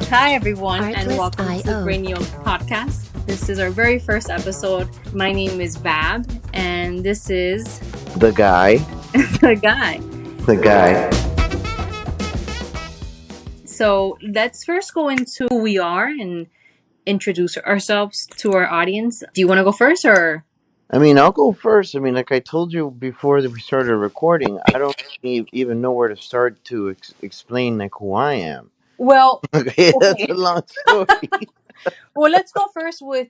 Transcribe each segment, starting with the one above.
Hi, everyone, and Artlist welcome to the IO. BrainYield podcast. This is our very first episode. My name is Vab, and this is The guy. the guy. The guy. So let's first go into who we are and introduce ourselves to our audience. Do you want to go first, or? I mean, I'll go first. I mean, like I told you before that we started recording, I don't even know where to start to explain like who I am. Well, Okay, that's okay. a long story. Well, let's go first with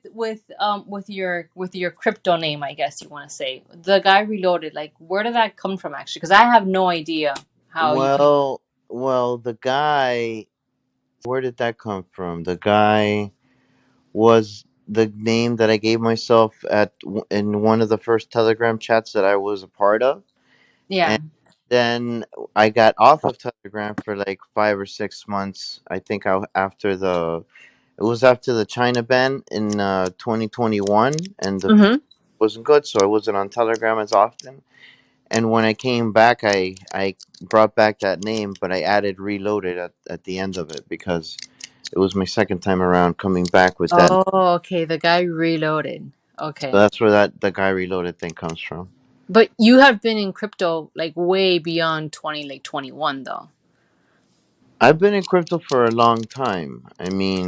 your crypto name. I guess you want to say the guy reloaded. Like, where did that come from? Actually, because I have no idea how you came. well, the guy. Where did that come from? The guy was the name that I gave myself in one of the first Telegram chats that I was a part of. Yeah. Then I got off of Telegram for like 5 or 6 months. I think it was after the China ban in 2021, and the Mm-hmm. wasn't good, so I wasn't on Telegram as often. And when I came back, I brought back that name, but I added Reloaded at the end of it because it was my second time around coming back with that. Oh, okay. The guy reloaded. So Okay. that's where that the guy Reloaded thing comes from. But you have been in crypto like way beyond 21 though. I've been in crypto for a long time. I mean,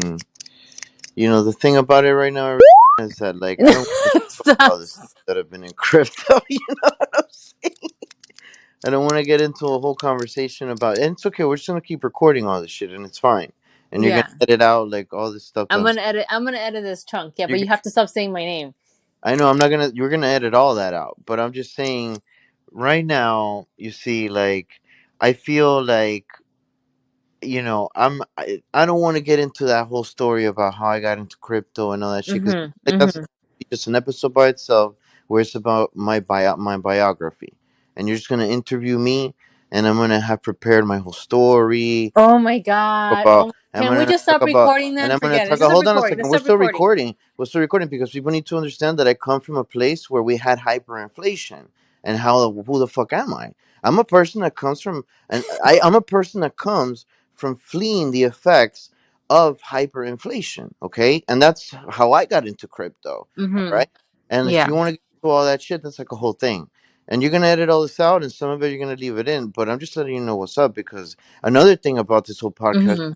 the thing about it right now is that like I don't want to talk about Stop. all the stuff that have been in crypto. You know what I'm saying? I don't want to get into a whole conversation about. And it's okay. We're just gonna keep recording all this shit, and it's fine. And you're gonna Yeah. edit out like all this stuff. I'm gonna edit this chunk. Yeah, You're, but you have to stop saying my name. I know I'm not gonna. You're gonna edit all that out. But I'm just saying, right now, you see, like, I feel like I don't want to get into that whole story about how I got into crypto and all that shit because Mm-hmm. like that's Mm-hmm. just an episode by itself where it's about my biography, and you're just gonna interview me, and I'm gonna have prepared my whole story Oh my god. about. Oh, I'm can we gonna just talk stop about, recording and then? I'm gonna Forget it. talk. Let's just stop Hold on a recording. second. Let's We're stop still recording. recording. We're still recording because people need to understand that I come from a place where we had hyperinflation, and who the fuck am I? I'm a person that comes from, and I'm a person that comes from fleeing the effects of hyperinflation. Okay, and that's how I got into crypto. All Mm-hmm. right, and if Yeah. you want to get into all that shit, that's like a whole thing. And you're gonna edit all this out, and some of it you're gonna leave it in. But I'm just letting you know what's up because another thing about this whole podcast Mm-hmm.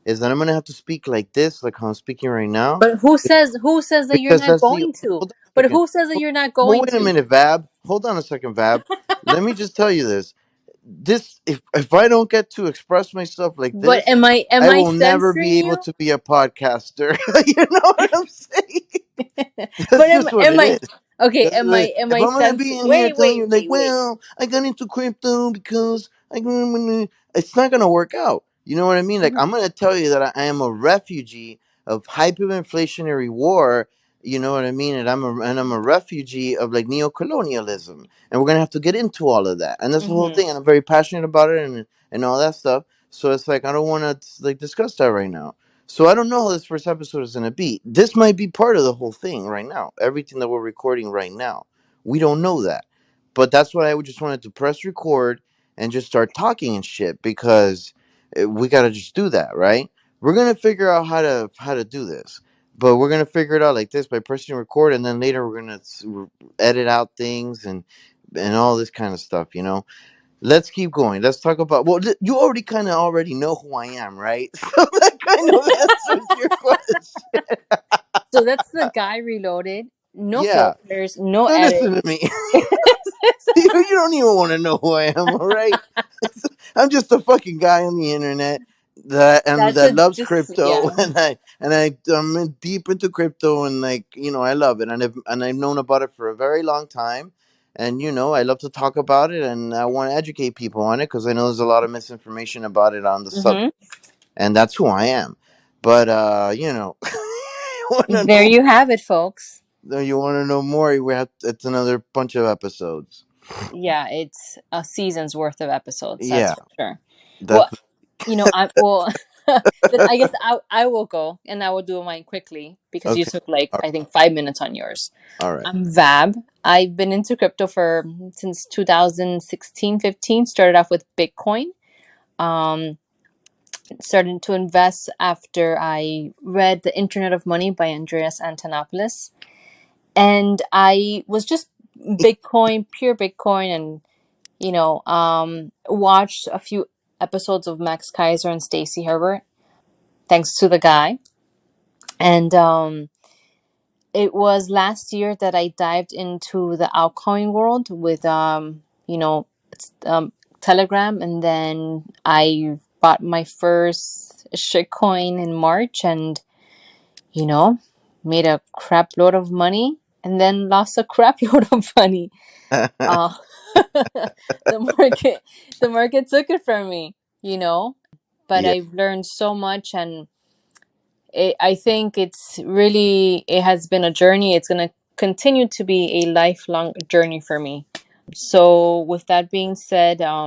is that I'm gonna have to speak like this, like how I'm speaking right now, But who says that you're because not that's the. going to? Hold on a But second. who says that you're not Well, going wait a to? minute, Vab. Hold on a second, Vab. Let me just tell you this. If I don't get to express myself like But this, am I I will never be censoring able you? to be a podcaster. You know what I'm saying? But That's just what am it I is. okay? That's Am I am if I I'm gonna be in here Wait, telling wait, you like, wait, wait. well, I got into crypto because it's not gonna work out. You know what I mean? Like Mhm. I'm gonna tell you that I am a refugee of hyperinflationary war. You know what I mean? And I'm a refugee of like neocolonialism, and we're gonna have to get into all of that. And that's the whole Mhm. thing. And I'm very passionate about it and all that stuff. So it's like I don't want to like discuss that right now. So I don't know how this first episode is going to be. This might be part of the whole thing right now. Everything that we're recording right now. We don't know that. But that's why I just wanted to press record and just start talking and shit because we got to just do that, right? We're going to figure out how to do this. But we're going to figure it out like this by pressing record, and then later we're going to edit out things and all this kind of stuff, you know. Let's keep going. Let's talk about. Well, you already know who I am, right? So that kind of answers your question. So that's the guy reloaded. No Yeah. filters, no So listen edit. to me. You don't even want to know who I am, all right? I'm just a fucking guy on the internet That's that a loves just crypto, yeah. I'm deep into crypto, and like I love it, and I've known about it for a very long time, and I love to talk about it, and I want to educate people on it because I know there's a lot of misinformation about it on the subject, Mm-hmm. and that's who I am. But want to There know? you have it, folks. You want to know more? It's another bunch of episodes. Yeah, it's a season's worth of episodes. That's Yeah, for sure. Well, definitely. I well, then I guess I will go and I will do mine quickly because you Okay. took like All I think 5 minutes on yours. right. I'm Vab. I've been into crypto for since 2016, 15. Started off with Bitcoin. Um, started to invest after I read The Internet of Money by Andreas Antonopoulos. And I was just Bitcoin, pure Bitcoin, and watched a few episodes of Max Kaiser and Stacey Herbert, thanks to theGuy. And it was last year that I dived into the altcoin world with Telegram, and then I bought my first shitcoin in March, and you know, made a crap load of money, and then lost a crap load of money. Uh, the market, the market took it from me, but Yeah. I've learned so much, and I think it has been a journey. It's going to continue to be a lifelong journey for me. So, with that being said, I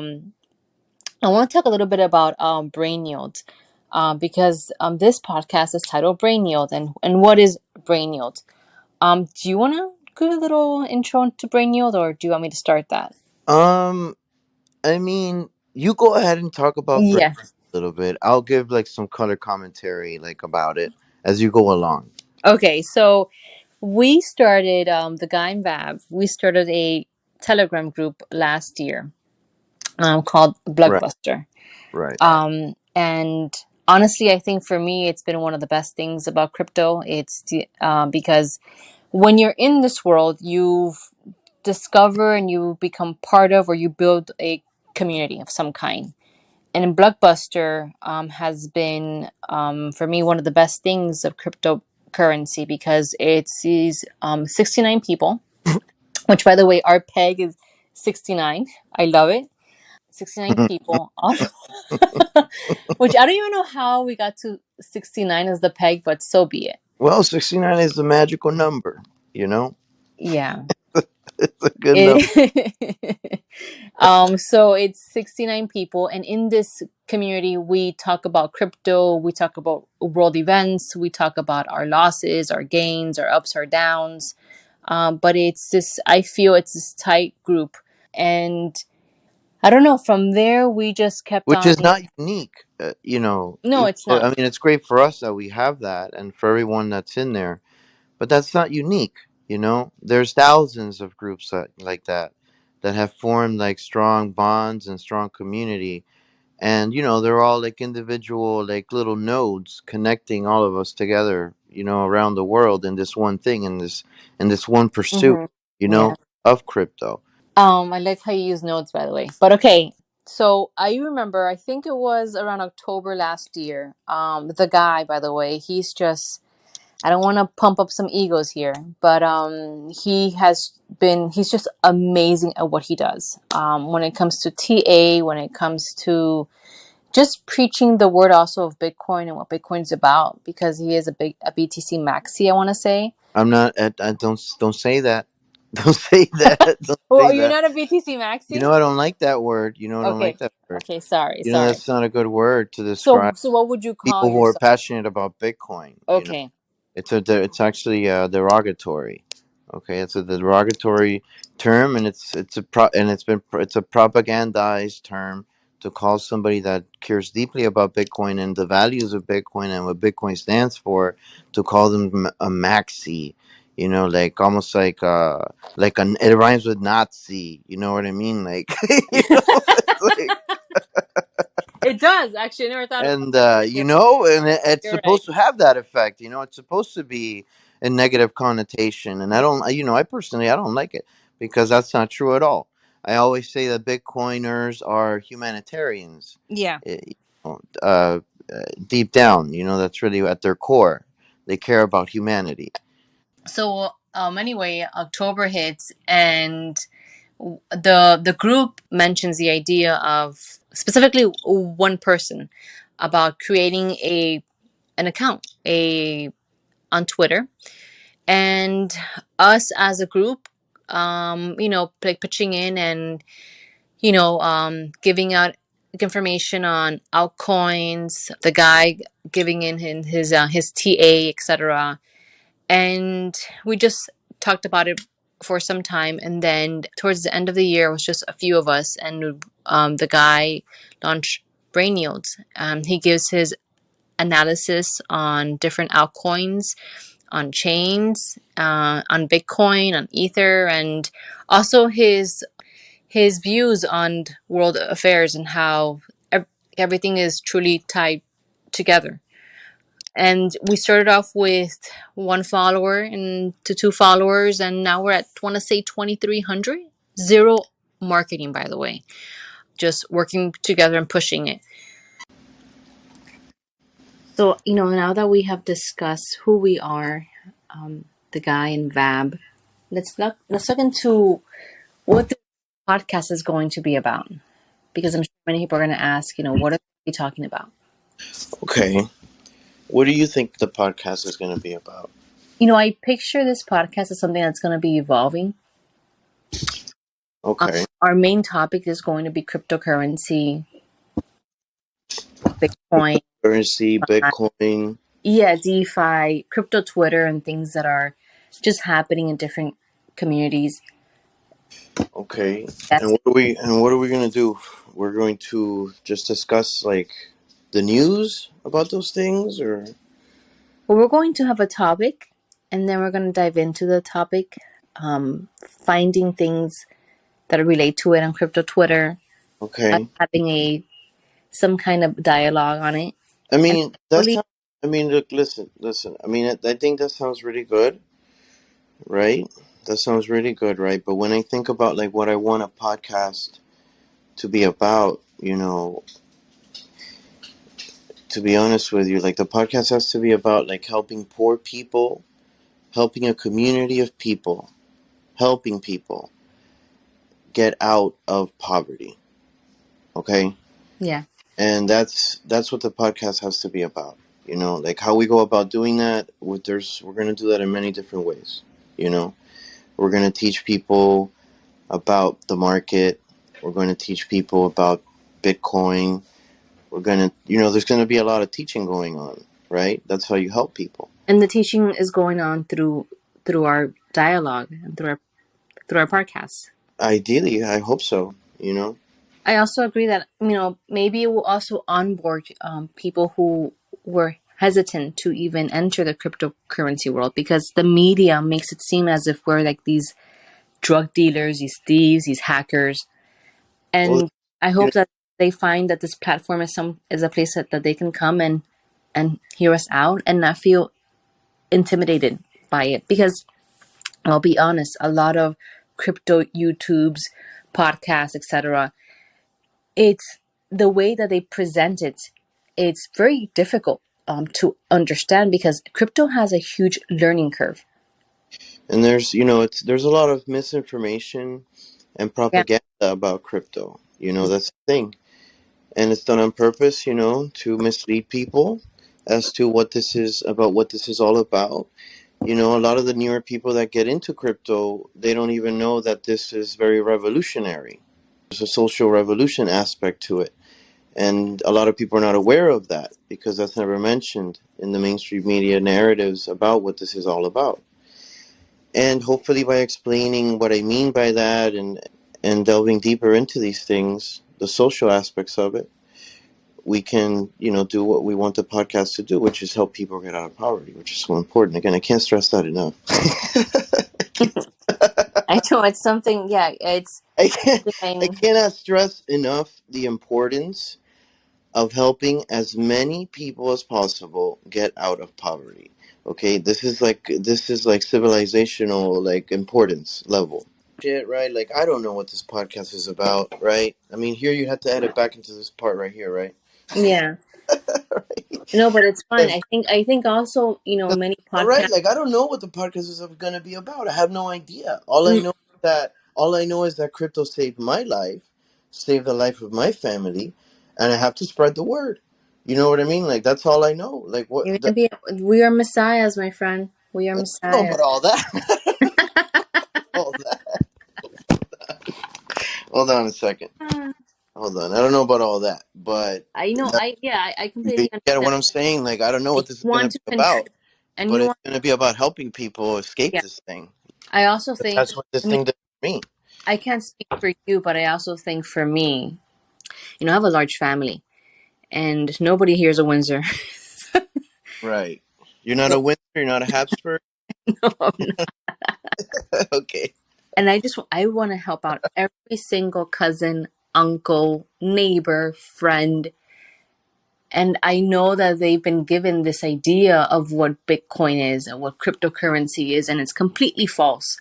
want to talk a little bit about BrainYield, because this podcast is titled BrainYield, and what is BrainYield? Do you want to give a little intro to BrainYield, or do you want me to start that? Um, I mean, you go ahead and talk about Brain Yeah. a little bit. I'll give like some color commentary like about it as you go along. Okay, so we started the Guy and Vav. We started a Telegram group last year, called Right, Blockbuster. right. And honestly, I think for me, it's been one of the best things about crypto. Because when you're in this world, you discover and you become part of, or you build a community of some kind. And Blockbuster has been, for me, one of the best things of cryptocurrency, because it sees 69 people, which, by the way, our peg is 69. I love it. 69 people off, which I don't even know how we got to 69 as the peg, but so be it. Well, 69 is the magical number, you know? Yeah. It's a good number. It, so it's 69 people, and in this community, we talk about crypto, we talk about world events, we talk about our losses, our gains, our ups, our downs. But I feel it's this tight group. And I don't know, from there, we just kept Which on. is not unique, you know. No, it's I not. mean, it's great for us that we have that and for everyone that's in there, but that's not unique, you know. There's thousands of groups like that have formed like strong bonds and strong community, and you know they're all like individual like little nodes connecting all of us together, you know, around the world in this one thing, in this one pursuit, Hmm. you Yeah. know, of crypto. I like how you use notes, by the way. But okay, so I remember, I think it was around October last year. The guy, by the way, I don't want to pump up some egos here, but he's just amazing at what he does. When it comes to TA, when it comes to just preaching the word also of Bitcoin and what Bitcoin's about, because he is a BTC maxi, I want to say. I'm not I don't say that. Don't say that. Don't Oh, say you're that. not a BTC You maxi? know I don't like that word. You know I don't like Okay. that word. Okay, sorry, You know sorry. that's not a good word to So, describe so what would you call people who are yourself? passionate about Bitcoin. You know, Okay. it's actually derogatory. Okay, it's a derogatory term, and it's a propagandized term to call somebody that cares deeply about Bitcoin and the values of Bitcoin and what Bitcoin stands for, to call them a maxi. You know, like almost like it rhymes with Nazi. You know what I mean? Like you know, it's like It does, actually. I never thought about and that, but you know, and it's you're right. supposed to have that effect. You know, it's supposed to be a negative connotation, and I don't, you know, I personally I don't like it because that's not true at all. I always say that Bitcoiners are humanitarians, Yeah. you know, deep down. You know, that's really at their core. They care about humanity. So, anyway, October hits, and the group mentions the idea of, specifically, one person, about creating a an account a on Twitter, and us as a group, like pitching in, and giving out information on altcoins, the guy giving in his TA, etc. And we just talked about it for some time, and then towards the end of the year, it was just a few of us, and the guy launched BrainYield. He gives his analysis on different altcoins, on chains, on Bitcoin, on Ether, and also his views on world affairs and how everything is truly tied together. And we started off with 1 follower and to 2 followers, and now we're at, want to say, 2,300. Zero marketing, by the way, just working together and pushing it. So, now that we have discussed who we are, the guy in Vab, let's look into what the podcast is going to be about. Because I'm sure many people are going to ask, what are we talking about? Okay. What do you think the podcast is going to be about? I picture this podcast as something that's going to be evolving. Okay. Our main topic is going to be cryptocurrency, Bitcoin, Currency, Bitcoin. yeah, DeFi, crypto Twitter, and things that are just happening in different communities. Okay. And That's what are we going to do? We're going to just discuss like the news about those things, or Well, we're going to have a topic, and then we're going to dive into the topic, finding things that relate to it on crypto Twitter, okay. having some kind of dialogue on it, I and mean, that hopefully, sounds, I mean, look, listen. I mean, I think that sounds really good, right? That sounds really good, right? But when I think about like what I want a podcast to be about, to be honest with you, like the podcast has to be about like helping poor people, helping a community of people, helping people get out of poverty. Okay? yeah. And that's what the podcast has to be about. Like how we go about doing that, we're going to do that in many different ways. You know, we're going to teach people about the market. We're going to teach people about Bitcoin. We're going to, there's going to be a lot of teaching going on, right? That's how you help people. And the teaching is going on through our dialogue and through our podcast. Ideally, I hope so, I also agree that maybe it will also onboard people who were hesitant to even enter the cryptocurrency world because the media makes it seem as if we're like these drug dealers, these thieves, these hackers, Well, and I you know, hope that they find that this platform is a place that they can come and hear us out and not feel intimidated by it because I'll be honest, a lot of crypto YouTubes, podcasts, etc. It's the way that they present it. It's very difficult to understand because crypto has a huge learning curve. and there's a lot of misinformation and Yeah, propaganda about crypto. That's the thing. And it's done on purpose, to mislead people as to what this is all about. A lot of the newer people that get into crypto, they don't even know that this is very revolutionary. There's a social revolution aspect to it. And a lot of people are not aware of that because that's never mentioned in the mainstream media narratives about what this is all about. And hopefully, by explaining what I mean by that and delving deeper into these things, the social aspects of it, we can, do what we want the podcast to do, which is help people get out of poverty, which is so important. Again, I can't stress that enough. I know it's something. Yeah, it's I can't, I something. cannot stress enough the importance of helping as many people as possible get out of poverty. Okay, this is like civilizational like importance level. Shit, right? Like I don't know what this podcast is about, right? I mean, here you have to edit back into this part right here, right? Yeah, Right? no, but it's fine. And, I think also many all right, podcasts. like I don't know what the podcast is going to be about. I have no idea. All I know is that crypto saved my life, saved the life of my family, and I have to spread the word. You know what I mean? Like that's all I know. Like what? You're gonna be. We are messiahs, my friend. We are I don't know messiahs. about all that. all that. Hold on a second. Hold on. I don't know about all that, but I know. that, I you completely get what understand. I'm saying. Like I don't know what Like, this is you going want to to be about, contribute, and but you it's want. going to be about helping people escape Yeah, this thing. I also think. That's what this I mean, thing does for me. I can't speak for you, but I also think for me, I have a large family, and nobody here is a Windsor. Right. You're not a Windsor. You're not a Habsburg. No, I'm not. Okay. And I want to help out every single cousin, uncle, neighbor, friend. And I know that they've been given this idea of what Bitcoin is and what cryptocurrency is, and it's completely false.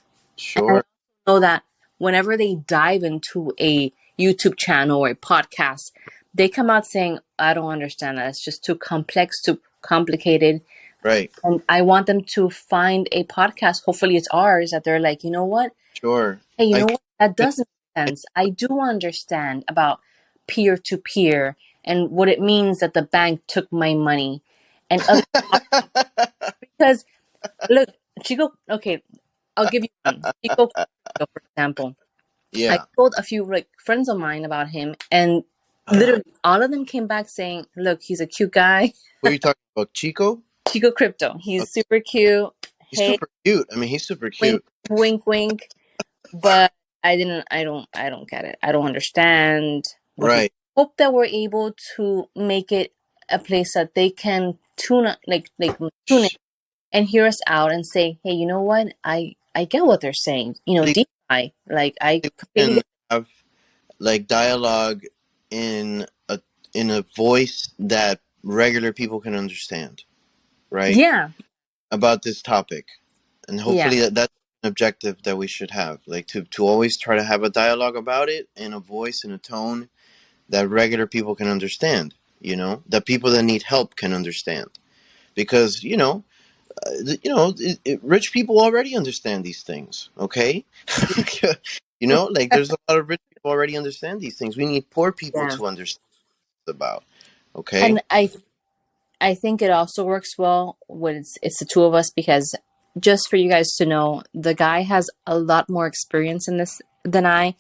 And I Sure. know that whenever they dive into a YouTube channel or a podcast, they come out saying, I don't understand that. It's just too complex, too complicated. Right. And I want them to find a podcast. Hopefully it's ours, that they're like, you know what? Sure. Hey, you I know what? That does make sense. I do understand about peer to peer and what it means that the bank took my money. And other, because look, Chico, okay, I'll give you one. Chico, for example. I Yeah. told a few like friends of mine about him, and literally all of them came back saying, look, he's a cute guy. What are you talking about, Chico? Chico Crypto. He's Okay. super cute. He's Hey, super cute. I mean, he's super wink, cute. wink, wink. But I don't get it. I don't understand what he Right. hope that we're able to make it a place that they can tune in Sh- and hear us out and say, hey, you know what? I get what they're saying. You know, They DeFi. Like I completely can get have like dialogue in a voice that regular people can understand, right? yeah. About this topic. And Yeah. hopefully that's an objective that we should have, like to always try to have a dialogue about it in a voice and a tone that regular people can understand, that people that need help can understand, because rich people already understand these things, okay? Like there's a lot of rich people already understand these things. We need poor people Yeah. to understand about, okay? And I think it also works well when it's the two of us, because just for you guys to know, the guy has a lot more experience in this than I,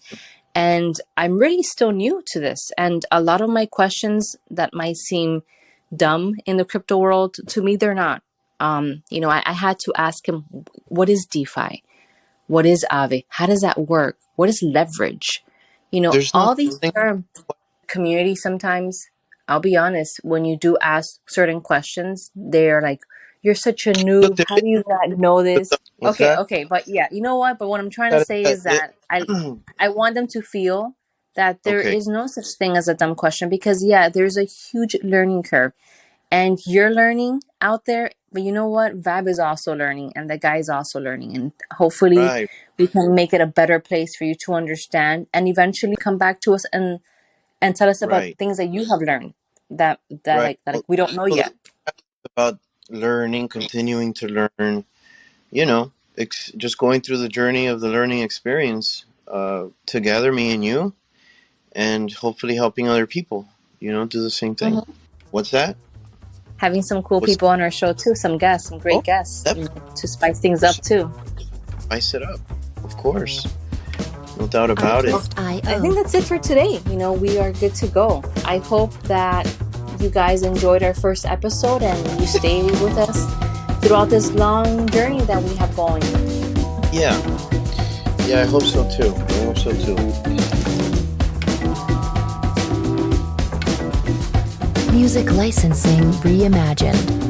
and I'm really still new to this. And a lot of my questions that might seem dumb in the crypto world, to me they're not. I had to ask him, what is DeFi? What is Aave? How does that work? What is leverage? There's no All these thing. terms. Community sometimes, I'll be honest, when you do ask certain questions, they're like, you're such a Look, noob. How do you not know this? what's Okay, that? okay, but yeah, you know what? But what I'm trying to say is that I want them to feel that there Okay. is no such thing as a dumb question, because yeah, there's a huge learning curve and you're learning out there, but you know what? Vab is also learning and the guy is also learning, and hopefully Right. we can make it a better place for you to understand and eventually come back to us and tell us about Right. things that you have learned that Right. like Well, we don't know well, yet. about learning, continuing to learn, just going through the journey of the learning experience together, me and you, and hopefully helping other people, do the same thing. Mhm. What's that? Having some cool What's people on our show too, some guests, some Oh, great guests, definitely to spice things up too. spice it up, of course, no doubt about it. I think that's it for today. We are good to go. I hope that you guys enjoyed our first episode and you stay with us throughout this long journey that we have going. Yeah, I hope so too. Music licensing reimagined.